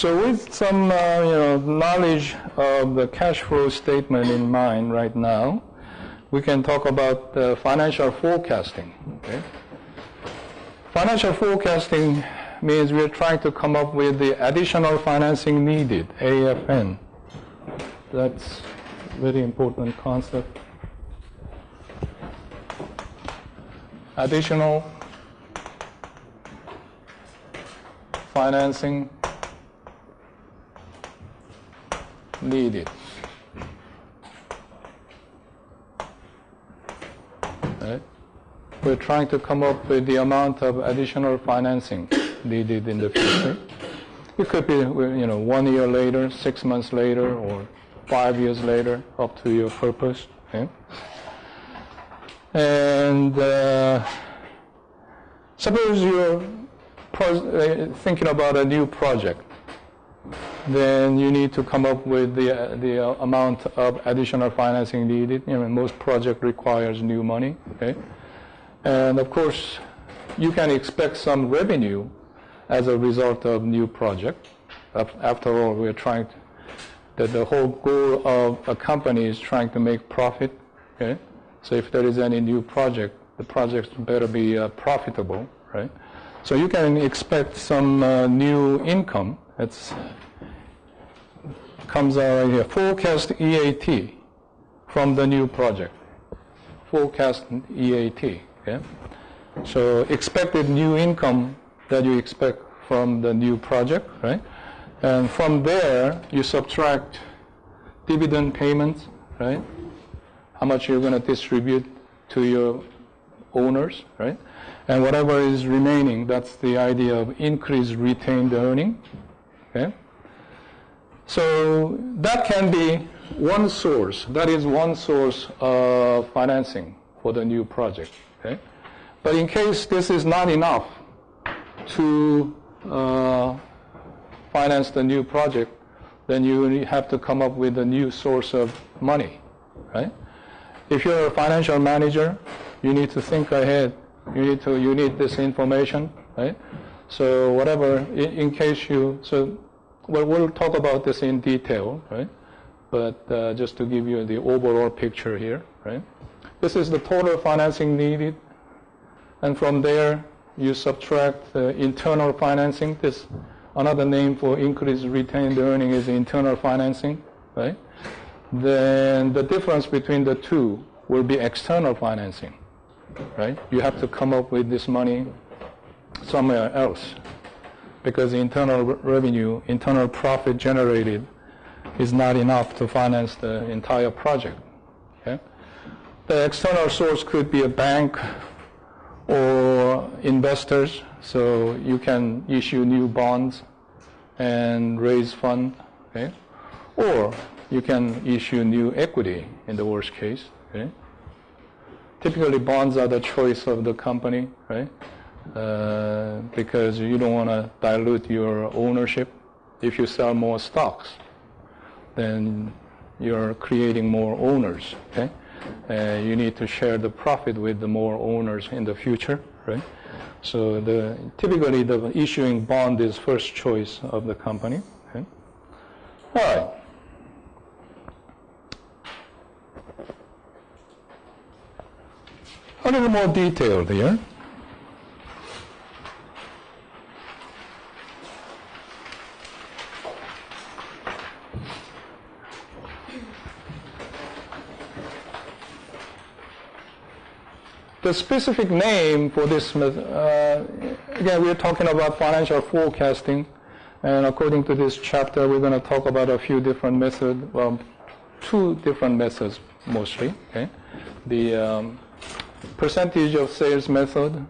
So with some knowledge of the cash flow statement in mind right now, we can talk about financial forecasting. Okay? Financial forecasting means we're trying to come up with the additional financing needed, AFN. That's a very important concept. Additional financing needed. Right? We're trying to come up with the amount of additional financing needed in the future. It could be 1 year later, 6 months later, or 5 years later, up to your purpose. Okay? And suppose you're thinking about a new project, then you need to come up with the amount of additional financing needed. Most project requires new money. Okay? And of course, you can expect some revenue as a result of new project. After all, we're trying to, the whole goal of a company is trying to make profit. Okay? So if there is any new project, the project better be profitable, right? So you can expect some new income. That's comes out right here. Forecast EAT from the new project. Forecast EAT. Okay? So expected new income that you expect from the new project, right? And from there, you subtract dividend payments, right? How much you're going to distribute to your owners, right? And whatever is remaining, that's the idea of increased retained earning, okay? So that can be one source. That is one source of financing for the new project, okay? But in case this is not enough to finance the new project, then you have to come up with a new source of money, right? If you're a financial manager, you need to think ahead. You need this information, right? So whatever, in case we'll talk about this in detail, right? But just to give you the overall picture here, right? This is the total financing needed, and from there you subtract the internal financing. This another name for increased retained earning is internal financing, right? Then the difference between the two will be external financing, right? You have to come up with this money somewhere else because the internal revenue, internal profit generated is not enough to finance the entire project, okay? The external source could be a bank or investors, so you can issue new bonds and raise funds, okay? Or you can issue new equity in the worst case, okay? Typically, bonds are the choice of the company, right? Because you don't want to dilute your ownership. If you sell more stocks, then you're creating more owners, okay? You need to share the profit with the more owners in the future, right? So typically the issuing bond is first choice of the company, okay? All right. A little more detailed here. The specific name for this method, again, we're talking about financial forecasting, and according to this chapter, we're going to talk about a few different methods, well, 2 different methods mostly, okay? The percentage of sales method,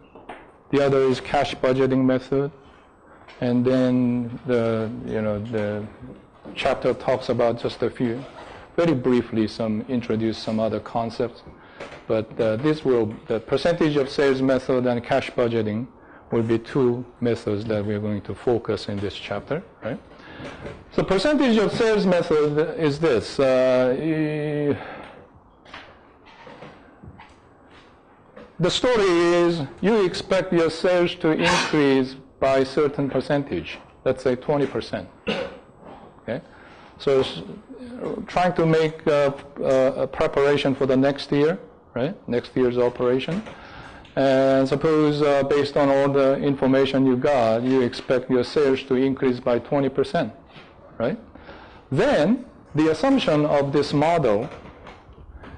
the other is cash budgeting method, and then the chapter talks about just a few, very briefly, introduce some other concepts. But the percentage of sales method and cash budgeting will be 2 methods that we're going to focus in this chapter, right? So percentage of sales method is this. The story is you expect your sales to increase by a certain percentage, let's say 20%. Okay? So trying to make a preparation for the next year, right? Next year's operation. And suppose based on all the information you got, you expect your sales to increase by 20%, right? Then the assumption of this model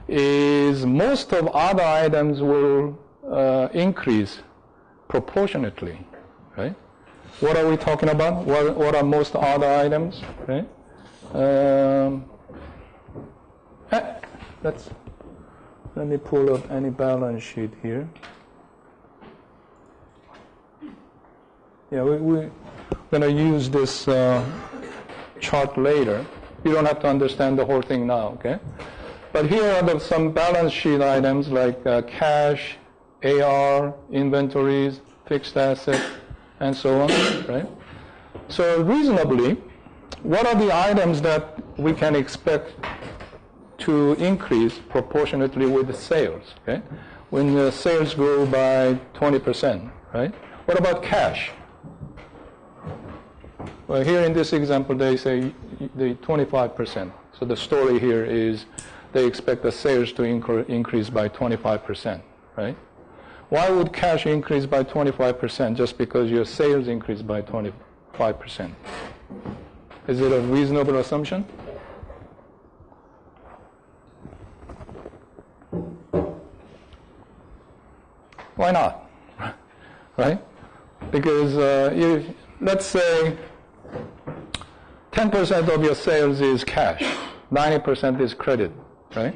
is most of other items will increase proportionately, right? What are we talking about? What are most other items, right? Let me pull up any balance sheet here. Yeah, we're going to use this chart later. You don't have to understand the whole thing now, okay? But here are some balance sheet items like cash, AR, inventories, fixed assets, and so on, right? So reasonably, what are the items that we can expect to increase proportionately with the sales, okay? When the sales grow by 20%, right? What about cash? Well, here in this example, they say the 25%. So the story here is they expect the sales to increase by 25%, right? Why would cash increase by 25% just because your sales increase by 25%? Is it a reasonable assumption? Why not? Right? Because let's say 10% of your sales is cash, 90% is credit, right?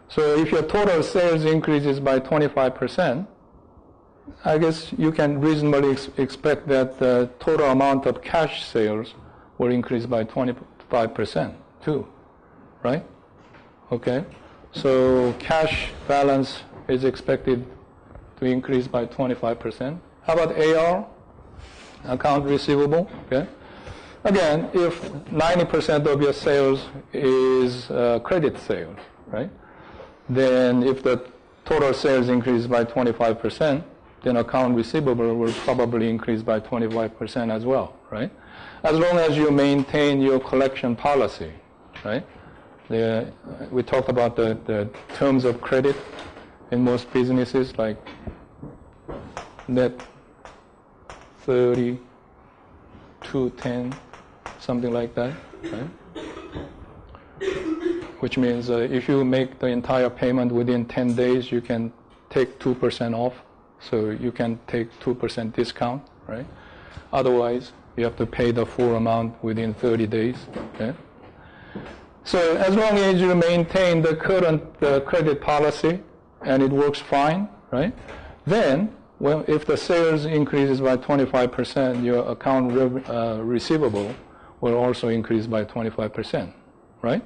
So if your total sales increases by 25%, I guess you can reasonably expect that the total amount of cash sales will increase by 25% too, right? Okay, so cash balance is expected to increase by 25%. How about AR, account receivable? Okay. Again, if 90% of your sales is credit sales, right? Then if the total sales increase by 25%, then account receivable will probably increase by 25% as well, right? As long as you maintain your collection policy, right? We talked about the terms of credit in most businesses, like net 30 to 10, something like that, right? Which means if you make the entire payment within 10 days, you can take 2% off. So you can take 2% discount, right? Otherwise, you have to pay the full amount within 30 days. Okay? So as long as you maintain the current credit policy and it works fine, right? Then, well, if the sales increases by 25%, your account receivable will also increase by 25%, right?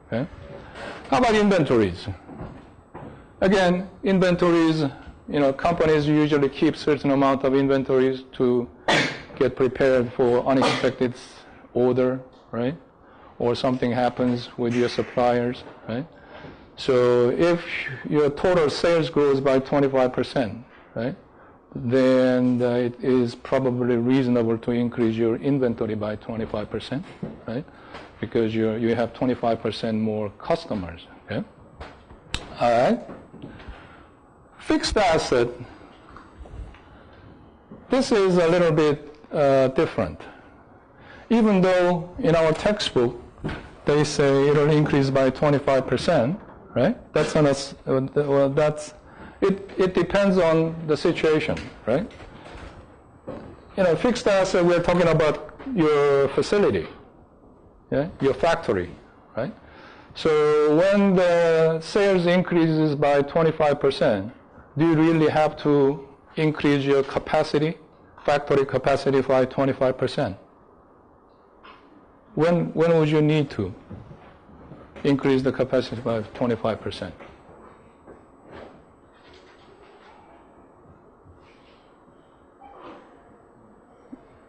Okay? How about inventories? Again, inventories, companies usually keep certain amount of inventories to get prepared for unexpected order, right? Or something happens with your suppliers, right? So if your total sales grows by 25%, right, then it is probably reasonable to increase your inventory by 25%, right? Because you have 25% more customers, okay? All right. Fixed asset, this is a little bit different. Even though in our textbook they say it'll increase by 25%, right? It depends on the situation, right? Fixed asset, we're talking about your facility, yeah? Your factory, right? So when the sales increases by 25%, do you really have to increase your capacity, factory capacity by 25%? When would you need to increase the capacity by 25%?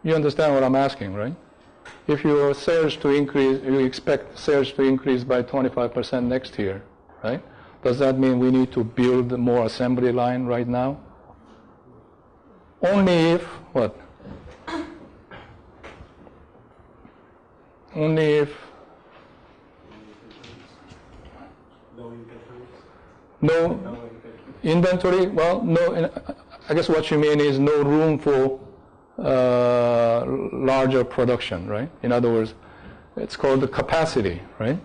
You understand what I'm asking, right? If your sales to increase, you expect sales to increase by 25% next year, right? Does that mean we need to build more assembly line right now? Only if, what? only if no inventory. Well, no. I guess what you mean is no room for larger production, right? In other words, it's called the capacity, right?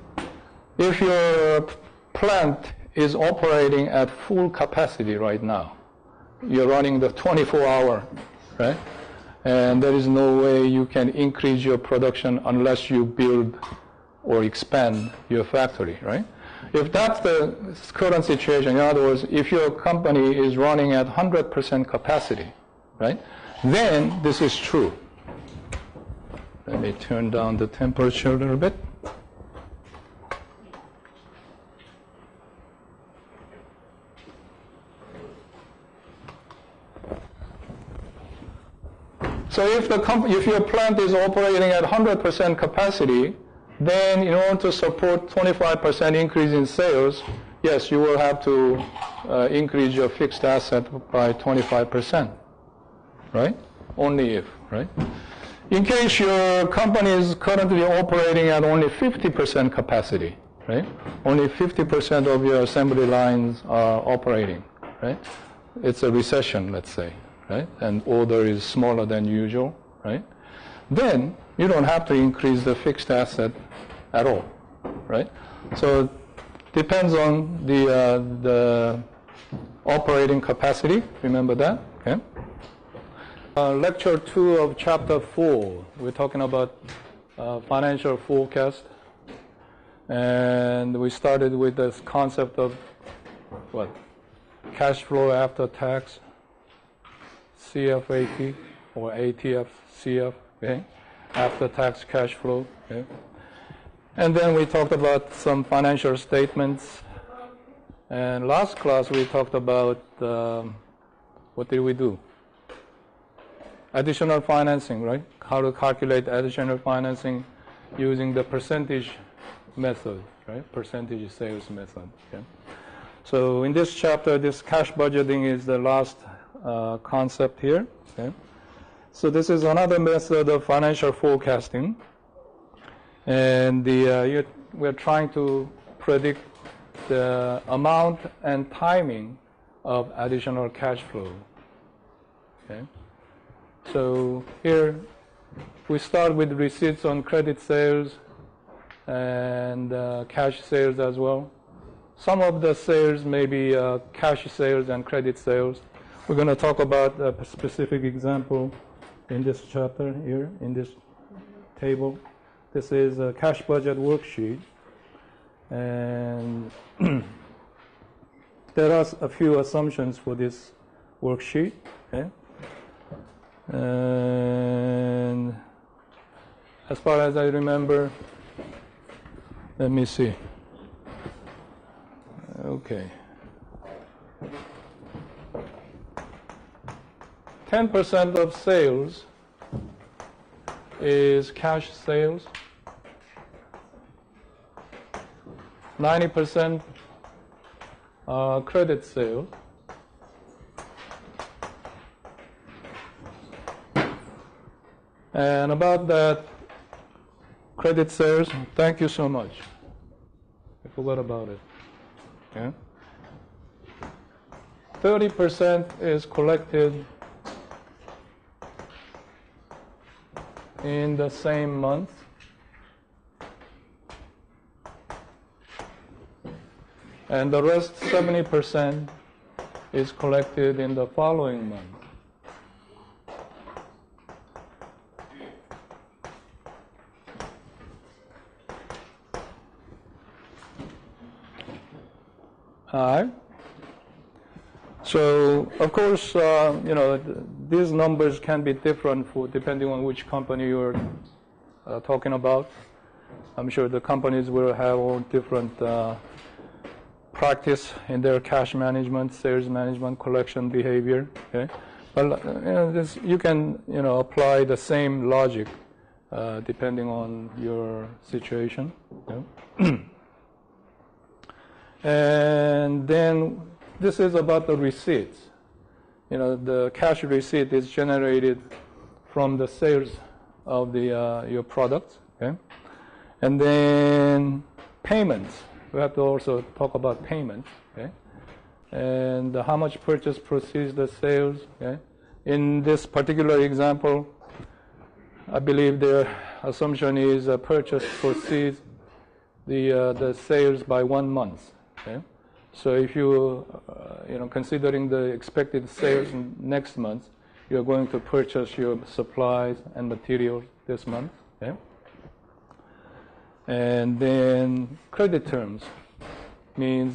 If your plant is operating at full capacity right now, you're running the 24-hour, right? And there is no way you can increase your production unless you build or expand your factory, right? If that's the current situation, in other words, if your company is running at 100% capacity, right, then this is true. Let me turn down the temperature a little bit. So if your plant is operating at 100% capacity, then in order to support 25% increase in sales, yes, you will have to increase your fixed asset by 25%, right? Only if, right? In case your company is currently operating at only 50% capacity, right? Only 50% of your assembly lines are operating, right? It's a recession, let's say, right? And order is smaller than usual, right? Then you don't have to increase the fixed asset at all, right? So depends on the operating capacity. Remember that, okay? Lecture 2 of chapter 4. We're talking about financial forecast, and we started with this concept of what? Cash flow after tax, CFAT or ATF, CF, okay? After tax cash flow, okay? And then we talked about some financial statements. And last class we talked about, what did we do? Additional financing, right? How to calculate additional financing using the percentage method, right? Percentage sales method, okay? So in this chapter, this cash budgeting is the last concept here, okay? So this is another method of financial forecasting. And we're trying to predict the amount and timing of additional cash flow. Okay? So here we start with receipts on credit sales and cash sales as well. Some of the sales may be cash sales and credit sales. We're going to talk about a specific example in this chapter here, in this table. This is a cash budget worksheet, and there are a few assumptions for this worksheet. Okay? And as far as I remember, let me see. Okay. 10% of sales is cash sales. 90% are credit sales. And about that credit sales, thank you so much. I forgot about it. Okay. 30% is collected in the same month. And the rest, 70%, is collected in the following month. All right. So, of course, these numbers can be different depending on which company you're talking about. I'm sure the companies will have all different practice in their cash management, sales management, collection behavior. Okay, but you can apply the same logic depending on your situation. Okay? And then this is about the receipts. The cash receipt is generated from the sales of your products. Okay, And then payments. We have to also talk about payments. Okay? And how much purchase proceeds the sales. Okay? In this particular example, I believe the assumption is purchase proceeds the sales by 1 month. Okay? So if you considering the expected sales next month, you're going to purchase your supplies and materials this month. Okay? And then credit terms means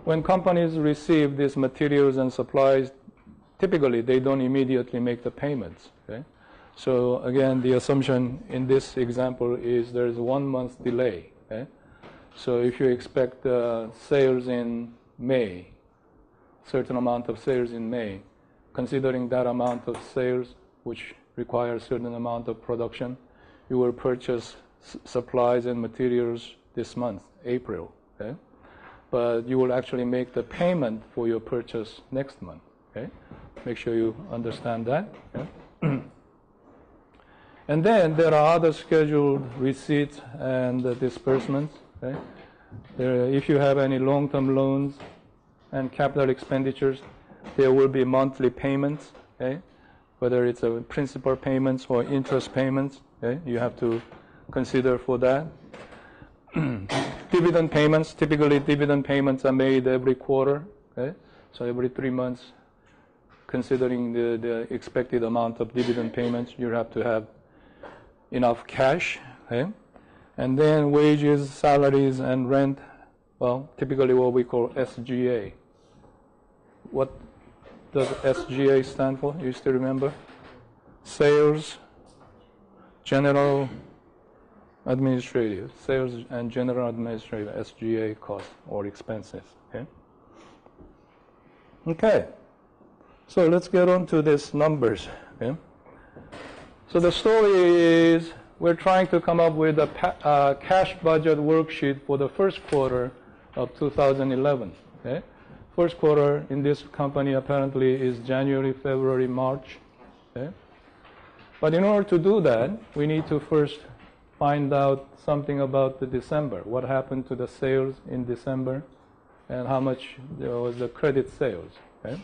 when companies receive these materials and supplies, typically they don't immediately make the payments. Okay? So again, the assumption in this example is there's 1 month delay. Okay? So if you expect sales in May, certain amount of sales in May, considering that amount of sales which requires certain amount of production, you will purchase supplies and materials this month, April. Okay? But you will actually make the payment for your purchase next month. Okay? Make sure you understand that. Okay? And then there are other scheduled receipts and disbursements. Okay? If you have any long-term loans and capital expenditures, there will be monthly payments. Okay? Whether it's a principal payments or interest payments, okay? You have to consider for that. Dividend payments, typically dividend payments are made every quarter. Okay? So every 3 months, considering the expected amount of dividend payments, you have to have enough cash. Okay? And then wages, salaries, and rent, well, typically what we call SGA. What does SGA stand for? You still remember? Sales, general, administrative. Sales and general administrative, SGA costs or expenses. Okay? Okay. So let's get on to these numbers. Okay? So the story is we're trying to come up with a cash budget worksheet for the first quarter of 2011. Okay? First quarter in this company apparently is January, February, March. Okay? But in order to do that, we need to first find out something about the December. What happened to the sales in December and how much there was the credit sales. Okay?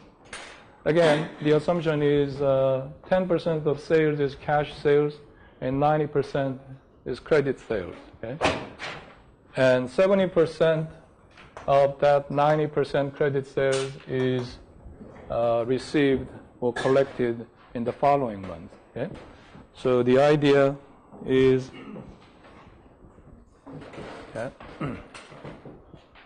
Again, the assumption is 10% of sales is cash sales and 90% is credit sales. Okay? And 70% of that 90% credit sales is received or collected in the following month. Okay? So the idea is okay,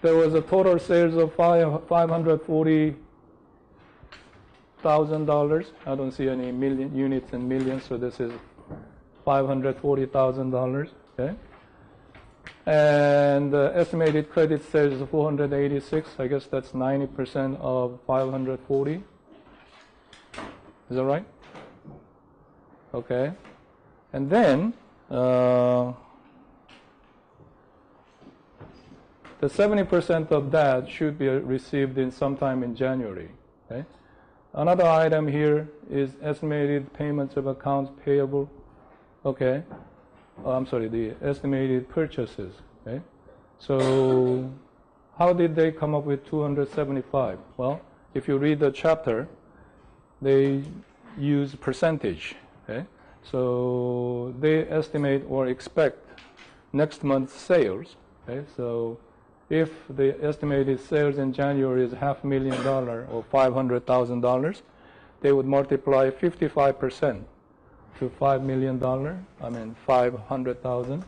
there was a total sales of $540,000. I don't see any million units in millions, so this is $540,000. Okay? And estimated credit sales is 486. I guess that's 90% of 540. Is that right? Okay. And then the 70% of that should be received in sometime in January. Okay? Another item here is estimated payments of accounts payable. Okay. I'm sorry, the estimated purchases. Okay? So how did they come up with 275? Well, if you read the chapter, they use percentage. Okay? So they estimate or expect next month's sales. Okay? So if the estimated sales in January is $500,000 or $500,000, they would multiply 55% to $5 million, 500,000.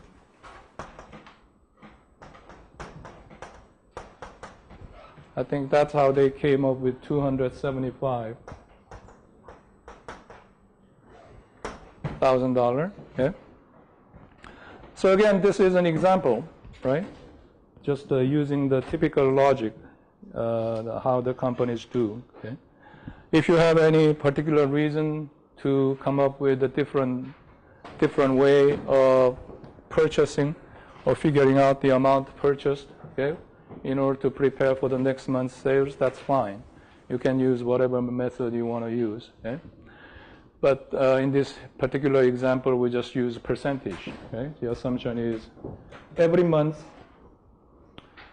I think that's how they came up with 275,000. Okay? So again, this is an example, right? Just using the typical logic, how the companies do. Okay? If you have any particular reason to come up with a different way of purchasing or figuring out the amount purchased, okay, in order to prepare for the next month's sales, that's fine. You can use whatever method you want to use. Okay? But in this particular example, we just use percentage. Okay? The assumption is every month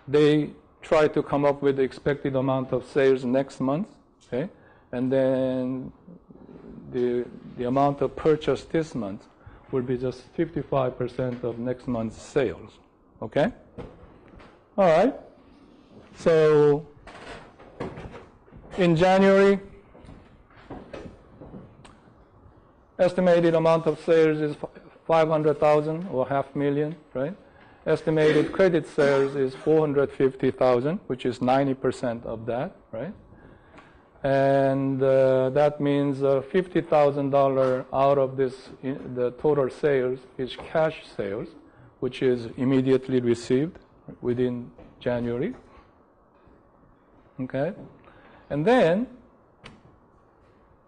they try to come up with the expected amount of sales next month, okay? And then the amount of purchase this month will be just 55% of next month's sales, okay? All right. So in January, estimated amount of sales is 500,000 or $500,000, right? Estimated credit sales is 450,000, which is 90% of that, right? And that means $50,000 out of this, the total sales is cash sales, which is immediately received within January. Okay? And then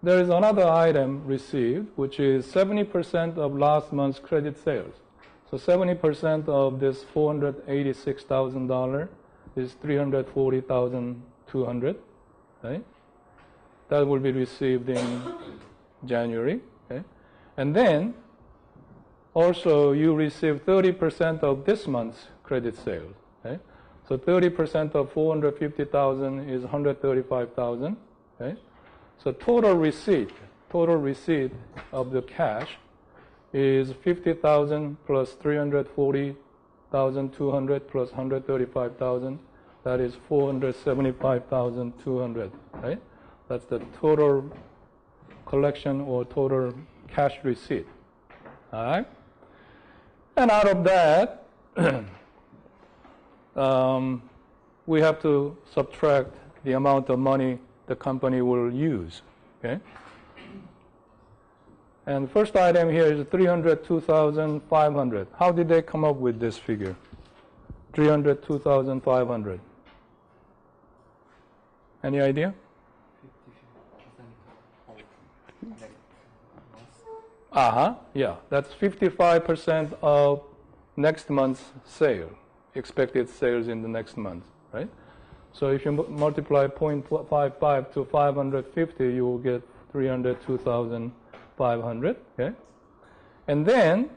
there is another item received, which is 70% of last month's credit sales. So 70% of this $486,000 is $340,200, right? That will be received in January, okay? And then also you receive 30% of this month's credit sales, okay? So 30% of 450,000 is 135,000, okay? So total receipt of the cash is 50,000 plus 340,200 plus 135,000. That is 475,200, right? That's the total collection or total cash receipt. All right? And out of that, we have to subtract the amount of money the company will use, okay? And the first item here is 302,500. How did they come up with this figure? 302,500. Any idea? Yeah, that's 55% of next month's sale, expected sales in the next month, right? So if you multiply 0.55 to 550, you will get 302,500, okay? And then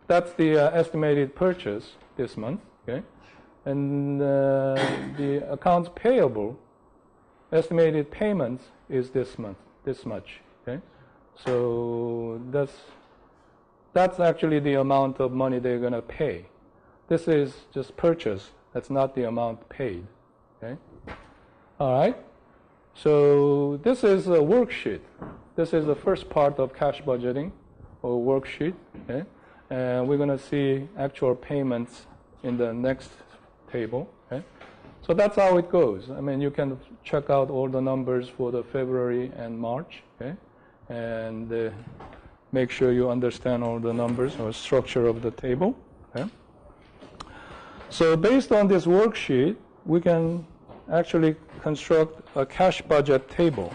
that's the estimated purchase this month, okay? And the accounts payable, estimated payments is this month, this much, okay? So that's actually the amount of money they're going to pay. This is just purchase. That's not the amount paid, okay? All right. So this is a worksheet. This is the first part of cash budgeting or worksheet, okay? And we're going to see actual payments in the next table, okay? So that's how it goes. I mean, you can check out all the numbers for the February and March, okay? And make sure you understand all the numbers or structure of the table, okay? So based on this worksheet, we can actually construct a cash budget table,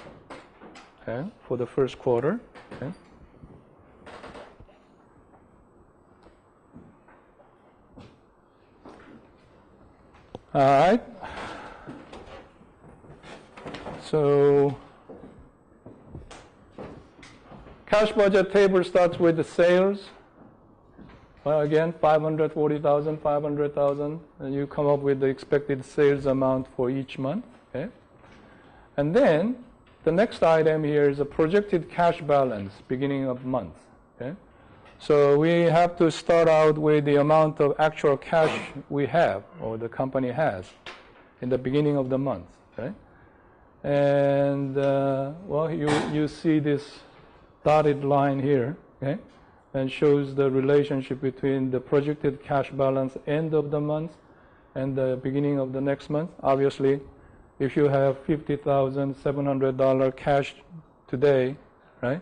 okay, for the first quarter, okay? All right. So cash budget table starts with the sales. Well, again, 540,000, 500,000, and you come up with the expected sales amount for each month, okay? And then the next item here is a projected cash balance beginning of month, okay? So we have to start out with the amount of actual cash we have or the company has in the beginning of the month, okay? And, well, you see this dotted line here, okay? And shows the relationship between the projected cash balance end of the month and the beginning of the next month. Obviously, if you have $50,700 cash today, right?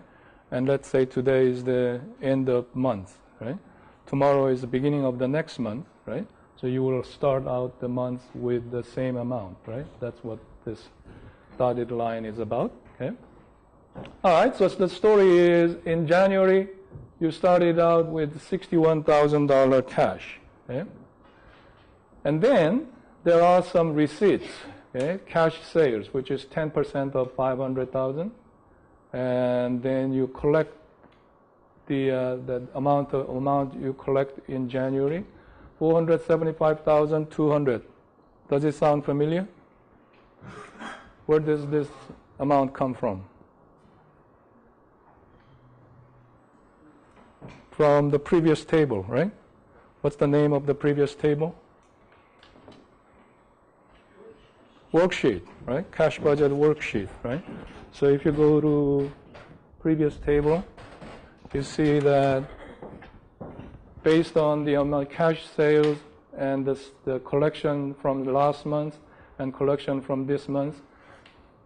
And let's say today is the end of month, right? Tomorrow is the beginning of the next month, right? So you will start out the month with the same amount, right? That's what this dotted line is about, okay? All right, so the story is in January, you started out with $61,000 cash, okay? And then there are some receipts, okay? Cash sales, which is 10% of 500,000. and then you collect the amount you collect in January, 475,200. Does it sound familiar? Where does this amount come from? From the previous table, right? What's the name of the previous table? Worksheet, right? Cash budget worksheet, right? So if you go to previous table, you see that based on the amount of cash sales and the collection from the last month and collection from this month,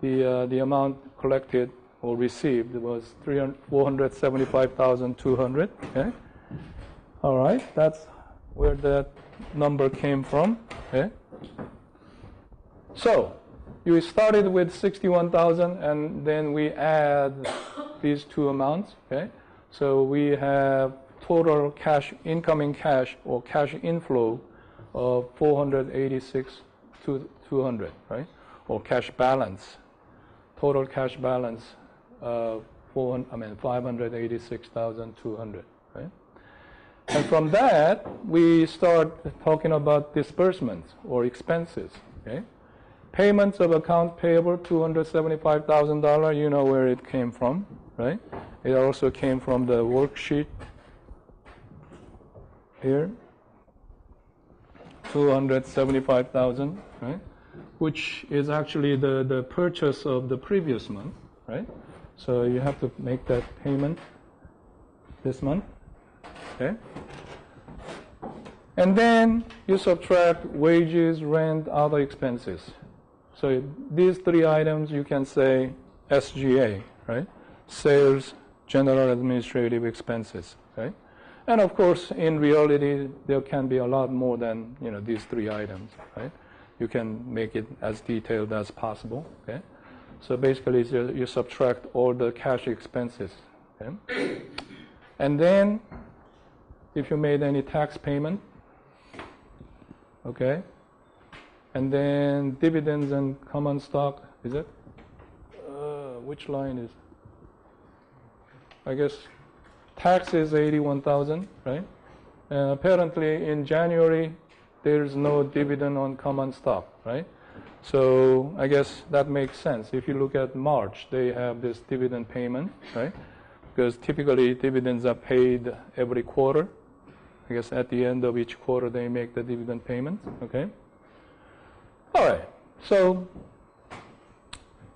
the amount collected or received was 475,200. Okay. All right, that's where that number came from. Okay. So you started with 61,000, and then we add these two amounts. Okay. So we have total cash, incoming cash or cash inflow of 486,200, right? Or cash balance, total cash balance of 586,200, right? And from that, we start talking about disbursements or expenses, okay? Payments of accounts payable, $275,000. You know where it came from, right? It also came from the worksheet here, 275,000, right? Which is actually the purchase of the previous month, right? So you have to make that payment this month, okay? And then you subtract wages, rent, other expenses. So these three items you can say SGA, right? Sales, general administrative expenses, right? And of course, in reality, there can be a lot more than these three items, right? You can make it as detailed as possible, okay? So basically, you subtract all the cash expenses, okay? And then, if you made any tax payment, okay? And then dividends and common stock, is it? Which line is? I guess tax is 81,000, right? And apparently in January, there's no dividend on common stock, right? So I guess that makes sense. If you look at March, they have this dividend payment, right? Because typically dividends are paid every quarter. I guess at the end of each quarter, they make the dividend payments, okay? All right, so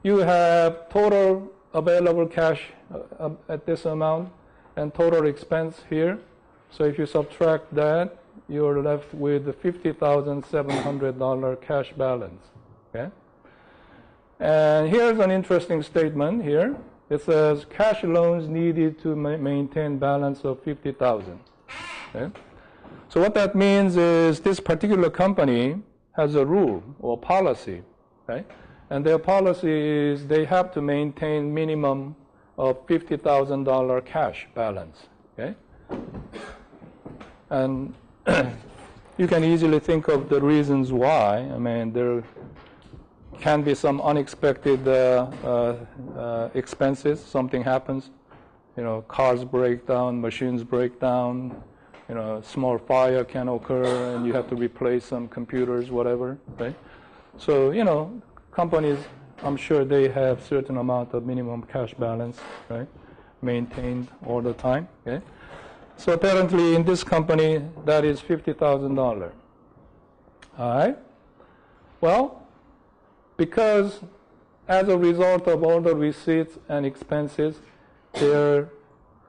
you have total available cash at this amount and total expense here. So if you subtract that, you're left with $50,700 cash balance, okay? And here's an interesting statement here. It says cash loans needed to maintain balance of $50,000, okay? So what that means is this particular company has a rule or policy, right? And their policy is they have to maintain minimum of $50,000 cash balance, okay? And you can easily think of the reasons why. I mean, there can be some unexpected expenses. Something happens, cars break down, machines break down, small fire can occur and you have to replace some computers, whatever, right? So, companies, I'm sure they have certain amount of minimum cash balance, right? Maintained all the time, okay? So apparently in this company, that is $50,000. All right? Well, because as a result of all the receipts and expenses, their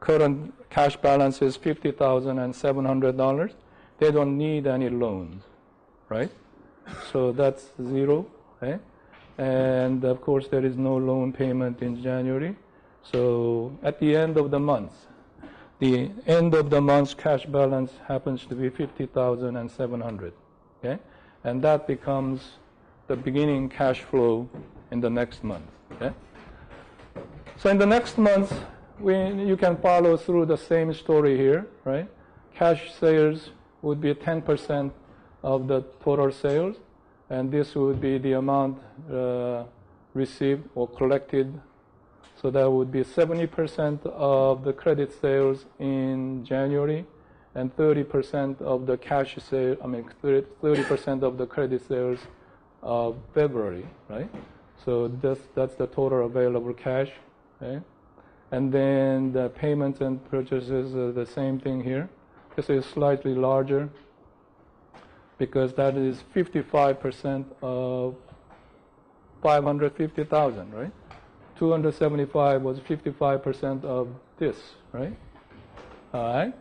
current cash balance is $50,700. They don't need any loans, right? So that's zero, right? And of course, there is no loan payment in January. So at the end of the month, the end of the month's cash balance happens to be $50,700, okay? And that becomes the beginning cash flow in the next month, okay? So in the next month, you can follow through the same story here, right? Cash sales would be 10% of the total sales, and this would be the amount received or collected So that would be 70% of the credit sales in January and 30% of the cash sale, 30% of the credit sales of February, right? So that's the total available cash, right? And then the payments and purchases are the same thing here. This is slightly larger because that is 55% of 550,000, right? 275 was 55% of this, right? All right.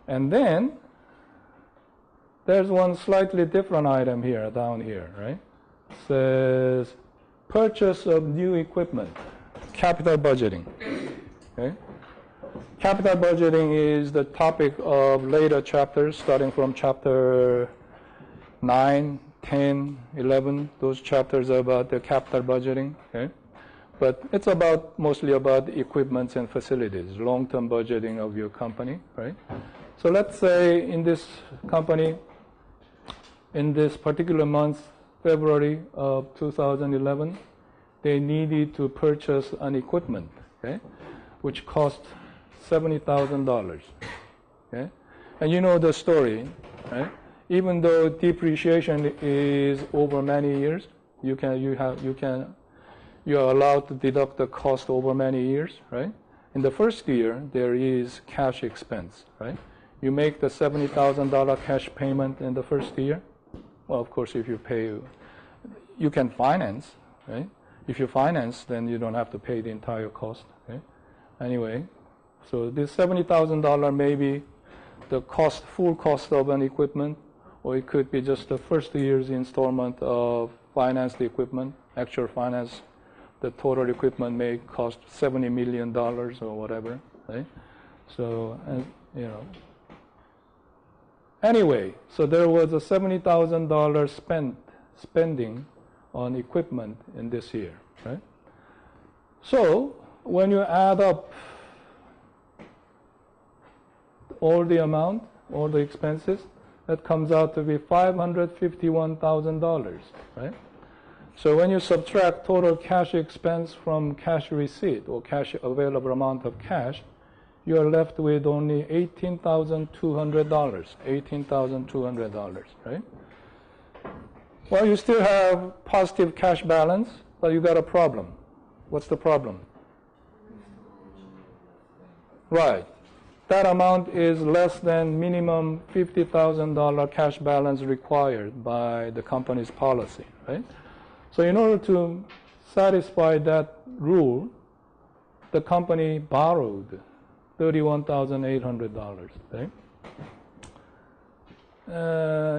And then there's one slightly different item here, down here, right? It says purchase of new equipment, capital budgeting. Okay? Capital budgeting is the topic of later chapters, starting from chapter 9, 10, 11. Those chapters are about the capital budgeting. Okay? But it's mostly about equipments and facilities, long-term budgeting of your company, right? So let's say in this company, in this particular month, February of 2011, they needed to purchase an equipment, okay, which cost $70,000. Okay? And you know the story, right? Even though depreciation is over many years, you are allowed to deduct the cost over many years, right? In the first year, there is cash expense, right? You make the $70,000 cash payment in the first year. Well, of course, if you pay, you can finance, right? If you finance, then you don't have to pay the entire cost, okay? Anyway, so this $70,000 may be the cost, full cost of an equipment, or it could be just the first year's installment of financed equipment, actual finance. The total equipment may cost $70 million or whatever, right? So, you know. Anyway, so there was a $70,000 spending on equipment in this year, right? So when you add up all the amount, all the expenses, that comes out to be $551,000, right? So when you subtract total cash expense from cash receipt or cash available amount of cash, you are left with only $18,200, $18,200, right? Well, you still have positive cash balance, but you got a problem. What's the problem? Right. That amount is less than minimum $50,000 cash balance required by the company's policy, right? So in order to satisfy that rule, the company borrowed $31,800, right?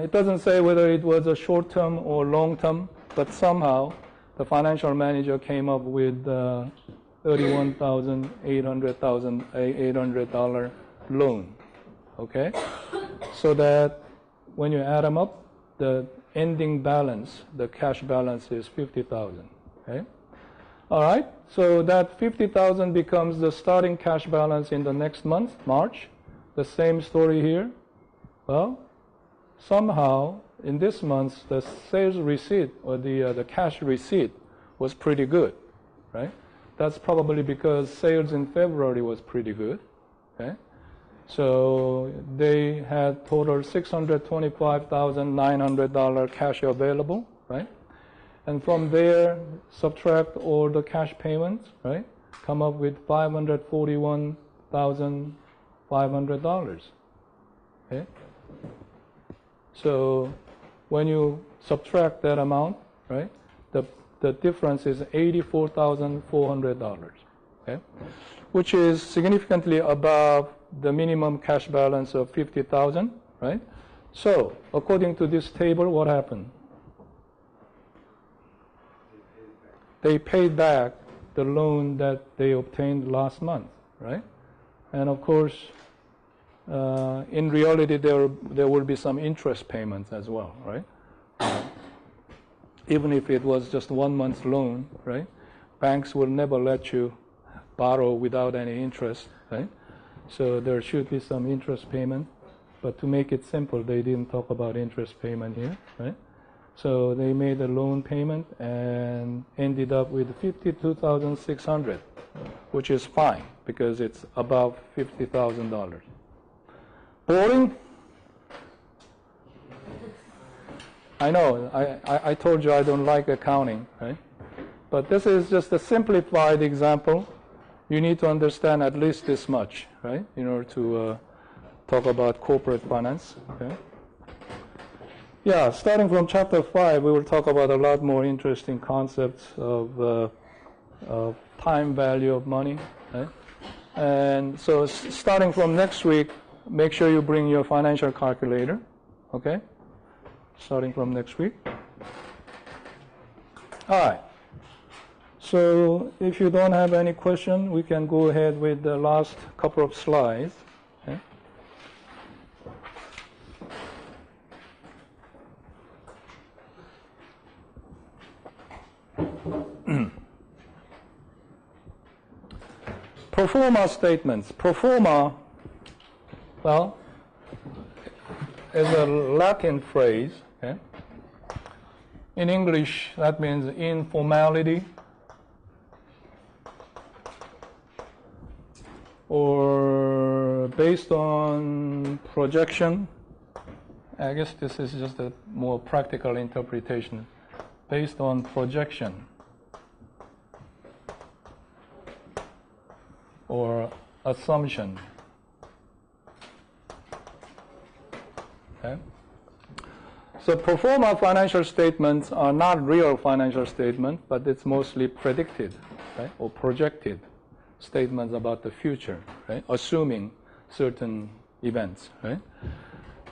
It doesn't say whether it was a short-term or long-term, but somehow the financial manager came up with $31,800 loan, okay? So that when you add them up, the ending balance, the cash balance is $50,000, okay? All right, so that $50,000 becomes the starting cash balance in the next month, March. The same story here. Well, somehow in this month, the sales receipt or the cash receipt was pretty good, right? That's probably because sales in February was pretty good, okay? So they had total $625,900 cash available, right? And from there, subtract all the cash payments, right? Come up with $541,500, okay? So when you subtract that amount, right, the difference is $84,400, okay? Which is significantly above the minimum cash balance of $50,000, right? So according to this table, what happened? They paid back the loan that they obtained last month, right? And of course, in reality, there will be some interest payments as well, right? Even if it was just 1 month's loan, right? Banks will never let you borrow without any interest, right? So there should be some interest payment. But to make it simple, they didn't talk about interest payment here, right? So they made a loan payment and ended up with $52,600, which is fine because it's above $50,000. Boring? I know, I told you I don't like accounting, right? But this is just a simplified example. You need to understand at least this much, right, in order to talk about corporate finance. Okay? Yeah, starting from chapter 5, we will talk about a lot more interesting concepts of time value of money. Right? And so starting from next week, make sure you bring your financial calculator, okay? Starting from next week. All right. So if you don't have any question, we can go ahead with the last couple of slides. Okay? Pro forma statements. Pro forma, well, is a Latin phrase. Okay? In English, that means informality or based on projection. I guess this is just a more practical interpretation. Based on projection or assumption. Okay? So pro forma financial statements are not real financial statements, but it's mostly predicted, right, or projected statements about the future, right, assuming certain events, right?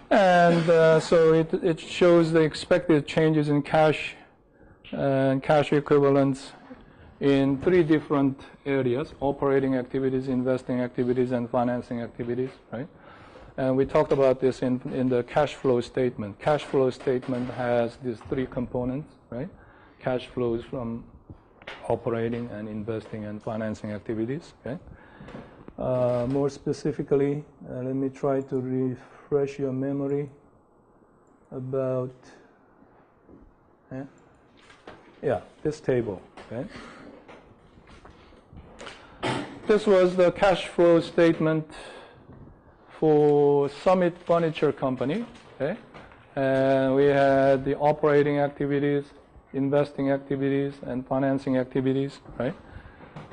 And so it shows the expected changes in cash and cash equivalents in 3 different areas: operating activities, investing activities, and financing activities, right? And we talked about this in the cash flow statement. Cash flow statement has these 3 components, right? Cash flows from operating and investing and financing activities, okay? More specifically, let me try to refresh your memory about, this table, okay? This was the cash flow statement for Summit Furniture Company, okay? And we had the operating activities, investing activities, and financing activities, right?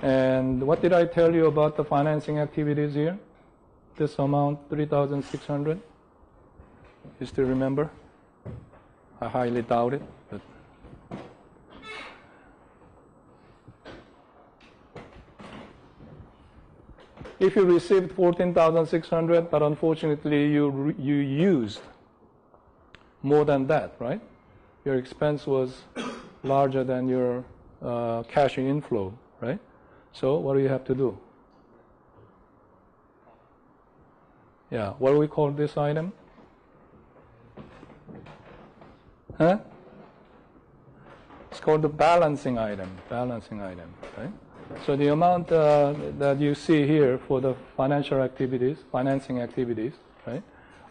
And what did I tell you about the financing activities here? This amount, $3,600. You still remember? I highly doubt it, but if you received $14,600, but unfortunately you used more than that, right? Your expense was larger than your cash inflow, right? So what do you have to do? Yeah, what do we call this item? Huh? It's called the balancing item, right? So the amount that you see here for the financial activities, financing activities, right,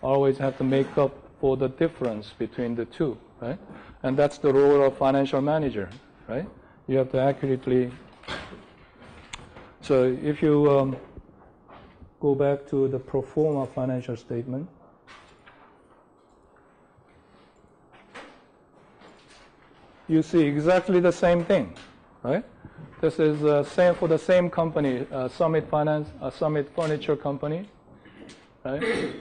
always have to make up for the difference between the two, right? And that's the role of financial manager, right? You have to accurately. So if you go back to the pro forma financial statement, you see exactly the same thing, right? This is same for the same company, Summit Furniture Company, right?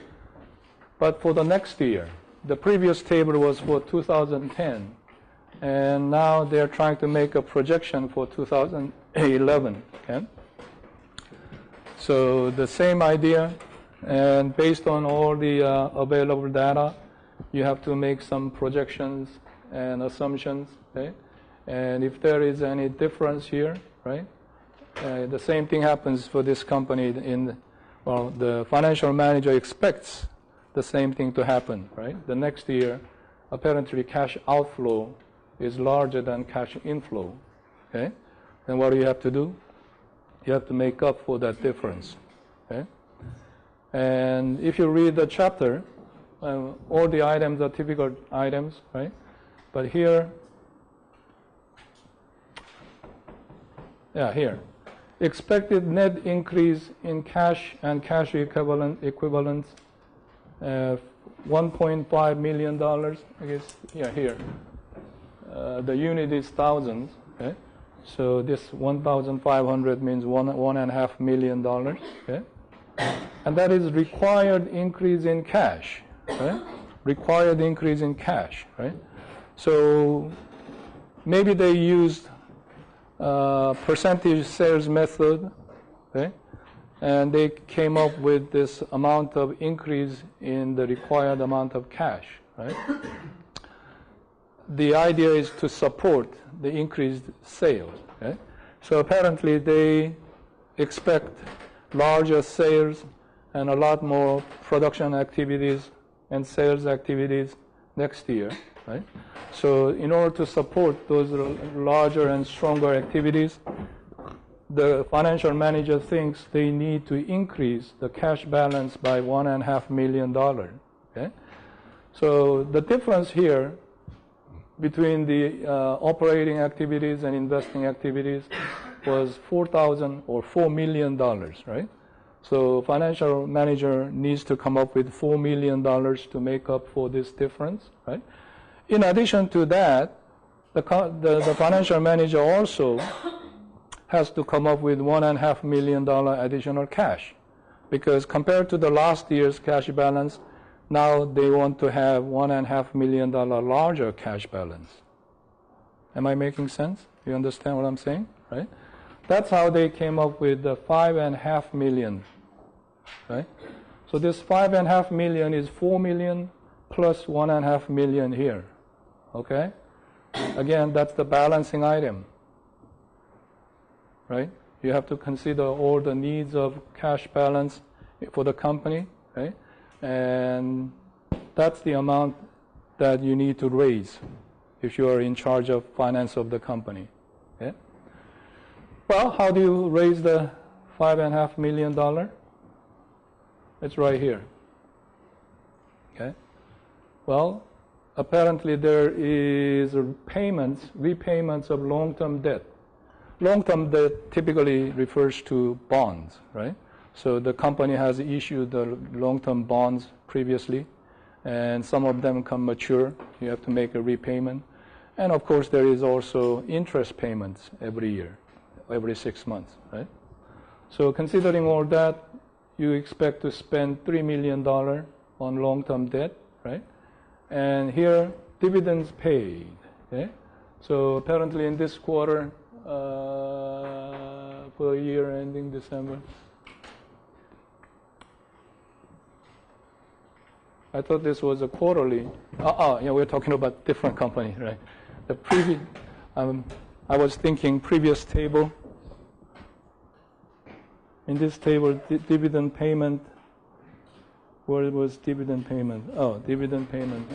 But for the next year, the previous table was for 2010, and now they're trying to make a projection for 2011. Okay? So the same idea, and based on all the available data, you have to make some projections and assumptions. Okay? And if there is any difference here, right, the same thing happens for this company. The financial manager expects the same thing to happen, right? The next year, apparently cash outflow is larger than cash inflow, okay? Then what do you have to do? You have to make up for that difference, okay? And if you read the chapter, all the items are typical items, right? But here, here. Expected net increase in cash and cash equivalents, $1.5 million, I guess, here. The unit is thousands, okay? So this 1,500 means $1.5 million, okay? And that is required increase in cash, right? Required increase in cash, right? So maybe they used percentage sales method, okay? And they came up with this amount of increase in the required amount of cash, right? The idea is to support the increased sales, okay? So apparently they expect larger sales and a lot more production activities and sales activities next year, right? So in order to support those larger and stronger activities, the financial manager thinks they need to increase the cash balance by $1.5 million, okay? So the difference here between the operating activities and investing activities was $4 million, right? So financial manager needs to come up with $4 million to make up for this difference, right? In addition to that, the financial manager also has to come up with $1.5 million additional cash, because compared to the last year's cash balance, now they want to have $1.5 million larger cash balance. Am I making sense? You understand what I'm saying, right? That's how they came up with the $5.5 million, right? So this $5.5 million is $4 million plus $1.5 million here, okay? Again, that's the balancing item, right? You have to consider all the needs of cash balance for the company, right? And that's the amount that you need to raise if you are in charge of finance of the company. Okay? Well, how do you raise the $5.5 million? It's right here. Okay? Well, apparently there is repayments of long-term debt. Long-term debt typically refers to bonds, right? So the company has issued the long-term bonds previously, and some of them come mature. You have to make a repayment. And of course, there is also interest payments every year, every 6 months, right? So considering all that, you expect to spend $3 million on long-term debt, right? And here, dividends paid, okay? So apparently in this quarter, for a year ending December, I thought this was a quarterly. Yeah, we're talking about different company, right? The previous, I was thinking previous table. In this table, dividend payment. Where was dividend payment? Oh, dividend payment.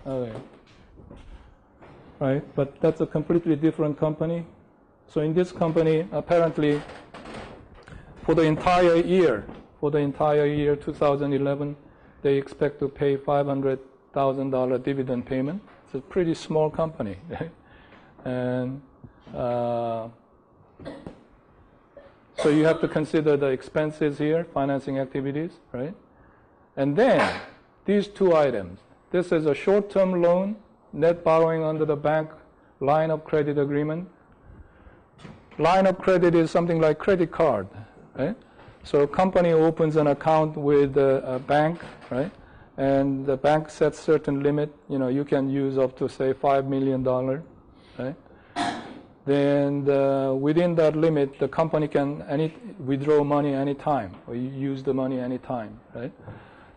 Okay. Right, but that's a completely different company. So in this company, apparently, for the entire year 2011, they expect to pay $500,000 dividend payment. It's a pretty small company, right? And so you have to consider the expenses here, financing activities, right? And then these two items. This is a short-term loan, net borrowing under the bank line of credit agreement. Line of credit is something like credit card, right? So a company opens an account with a bank, right? And the bank sets certain limit. You know, you can use up to, say, $5 million, right? Then within that limit, the company can withdraw money anytime, or use the money anytime, right?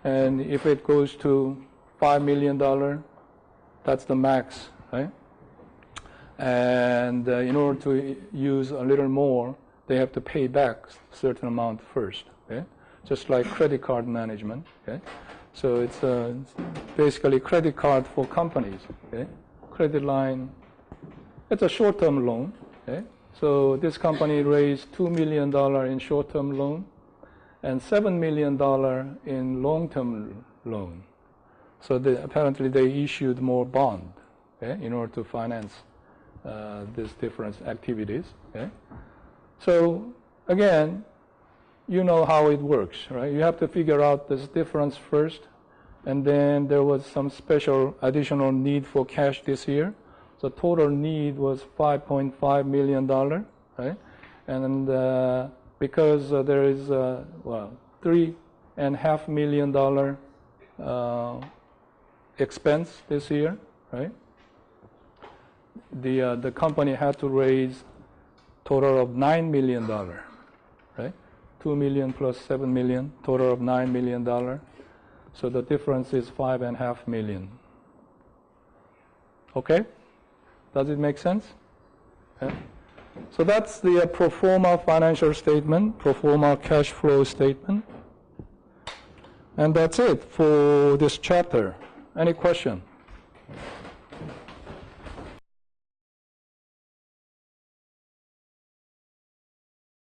And if it goes to $5 million, that's the max, right? And in order to use a little more, they have to pay back a certain amount first, okay? Just like credit card management, okay? So it's basically credit card for companies, okay? Credit line, it's a short-term loan, okay? So this company raised $2 million in short-term loan and $7 million in long-term loan. So apparently they issued more bond, okay, in order to finance these different activities. Okay? So again, you know how it works, right? You have to figure out this difference first, and then there was some special additional need for cash this year. So total need was $5.5 million, right? And because there is $3.5 million expense this year, right? The company had to raise total of $9 million, right? 2 million plus 7 million, total of $9 million. So the difference is $5.5 million. Okay? Does it make sense? Okay. So that's the pro forma financial statement, pro forma cash flow statement. And that's it for this chapter. Any question?